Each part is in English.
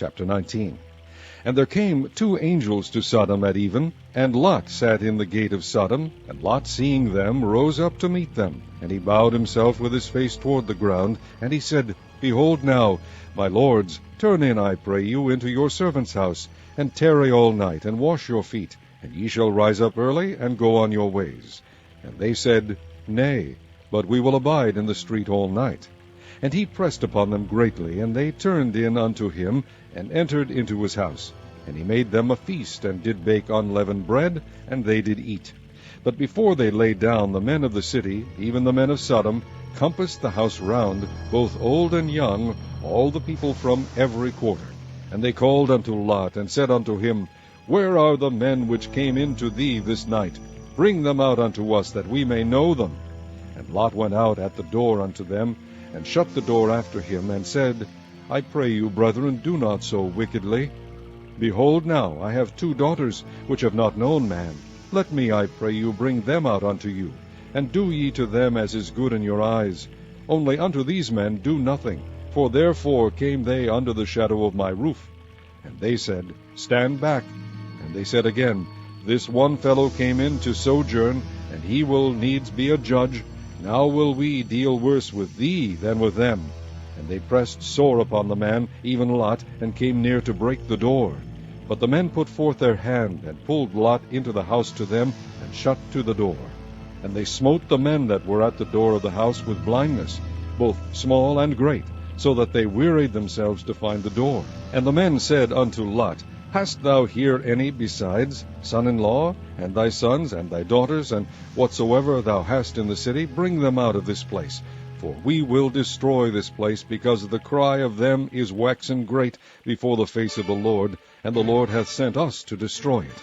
Chapter 19. And there came 2 angels to Sodom at even, and Lot sat in the gate of Sodom. And Lot, seeing them, rose up to meet them. And he bowed himself with his face toward the ground. And he said, Behold now, my lords, turn in, I pray you, into your servant's house, and tarry all night, and wash your feet, and ye shall rise up early, and go on your ways. And they said, Nay, but we will abide in the street all night. And he pressed upon them greatly, and they turned in unto him, and entered into his house. And he made them a feast, and did bake unleavened bread, and they did eat. But before they lay down, the men of the city, even the men of Sodom, compassed the house round, both old and young, all the people from every quarter. And they called unto Lot, and said unto him, Where are the men which came in to thee this night? Bring them out unto us, that we may know them. And Lot went out at the door unto them, and shut the door after him, and said, I pray you, brethren, do not so wickedly. Behold now, I have 2 daughters, which have not known man. Let me, I pray you, bring them out unto you, and do ye to them as is good in your eyes. Only unto these men do nothing, for therefore came they under the shadow of my roof. And they said, Stand back. And they said again, This one fellow came in to sojourn, and he will needs be a judge. Now will we deal worse with thee than with them. And they pressed sore upon the man, even Lot, and came near to break the door. But the men put forth their hand, and pulled Lot into the house to them, and shut to the door. And they smote the men that were at the door of the house with blindness, both small and great, so that they wearied themselves to find the door. And the men said unto Lot, Hast thou here any besides, son-in-law, and thy sons, and thy daughters, and whatsoever thou hast in the city, bring them out of this place. For we will destroy this place, because the cry of them is waxen great before the face of the Lord, and the Lord hath sent us to destroy it.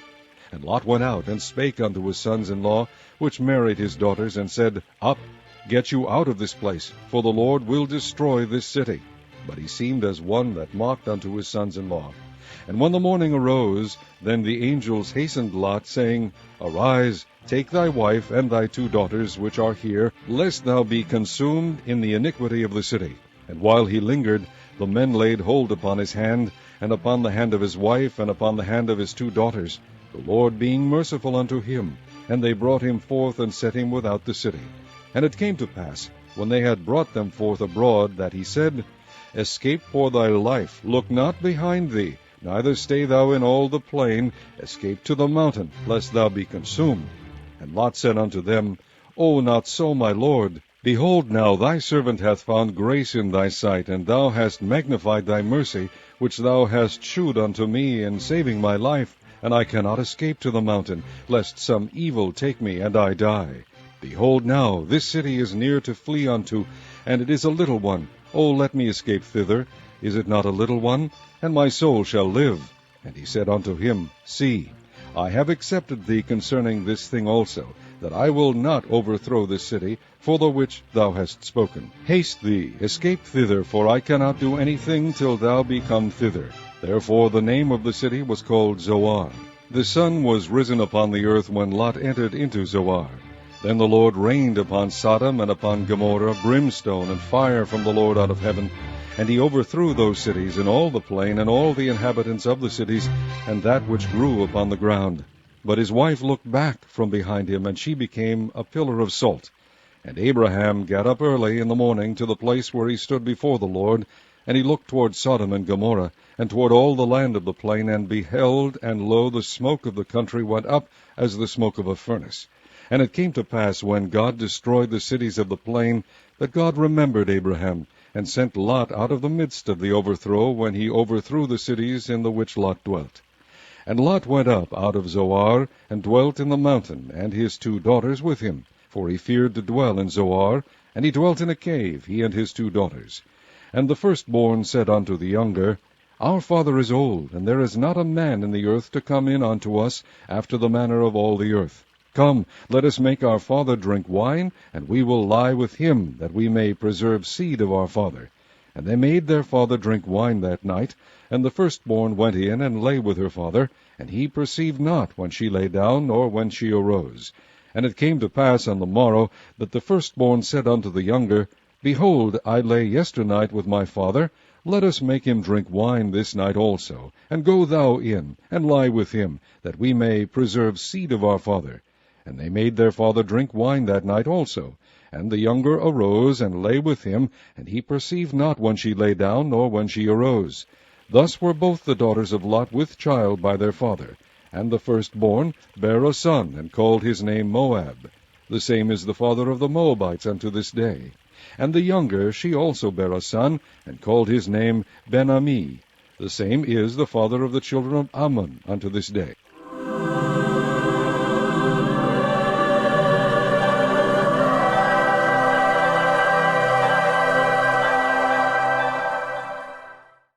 And Lot went out, and spake unto his sons-in-law, which married his daughters, and said, Up, get you out of this place, for the Lord will destroy this city. But he seemed as one that mocked unto his sons-in-law. And when the morning arose, then the angels hastened Lot, saying, Arise, take thy wife and thy 2 daughters which are here, lest thou be consumed in the iniquity of the city. And while he lingered, the men laid hold upon his hand, and upon the hand of his wife, and upon the hand of his 2 daughters, the Lord being merciful unto him. And they brought him forth, and set him without the city. And it came to pass, when they had brought them forth abroad, that he said, Escape for thy life, look not behind thee, neither stay thou in all the plain, escape to the mountain, lest thou be consumed. And Lot said unto them, O, not so, my lord. Behold, now thy servant hath found grace in thy sight, and thou hast magnified thy mercy, which thou hast shewed unto me in saving my life, and I cannot escape to the mountain, lest some evil take me, and I die. Behold now, this city is near to flee unto, and it is a little one. O, let me escape thither. Is it not a little one? And my soul shall live. And he said unto him, See, I have accepted thee concerning this thing also, that I will not overthrow this city, for the which thou hast spoken. Haste thee, escape thither, for I cannot do anything till thou be come thither. Therefore the name of the city was called Zoar. The sun was risen upon the earth when Lot entered into Zoar. Then the Lord rained upon Sodom and upon Gomorrah brimstone and fire from the Lord out of heaven, and he overthrew those cities, and all the plain, and all the inhabitants of the cities, and that which grew upon the ground. But his wife looked back from behind him, and she became a pillar of salt. And Abraham got up early in the morning to the place where he stood before the Lord, and he looked toward Sodom and Gomorrah, and toward all the land of the plain, and beheld, and lo, the smoke of the country went up as the smoke of a furnace. And it came to pass, when God destroyed the cities of the plain, that God remembered Abraham, and sent Lot out of the midst of the overthrow, when he overthrew the cities in the which Lot dwelt. And Lot went up out of Zoar, and dwelt in the mountain, and his 2 daughters with him, for he feared to dwell in Zoar, and he dwelt in a cave, he and his 2 daughters. And the firstborn said unto the younger, Our father is old, and there is not a man in the earth to come in unto us after the manner of all the earth. Come, let us make our father drink wine, and we will lie with him, that we may preserve seed of our father. And they made their father drink wine that night. And the firstborn went in and lay with her father, and he perceived not when she lay down, nor when she arose. And it came to pass on the morrow, that the firstborn said unto the younger, Behold, I lay yesternight with my father, Let us make him drink wine this night also, and go thou in, and lie with him, that we may preserve seed of our father. And they made their father drink wine that night also. And the younger arose, and lay with him, and he perceived not when she lay down, nor when she arose. Thus were both the daughters of Lot with child by their father. And the firstborn bare a son, and called his name Moab. The same is the father of the Moabites unto this day. And the younger, she also bare a son, and called his name Ben-Ammi. The same is the father of the children of Ammon unto this day.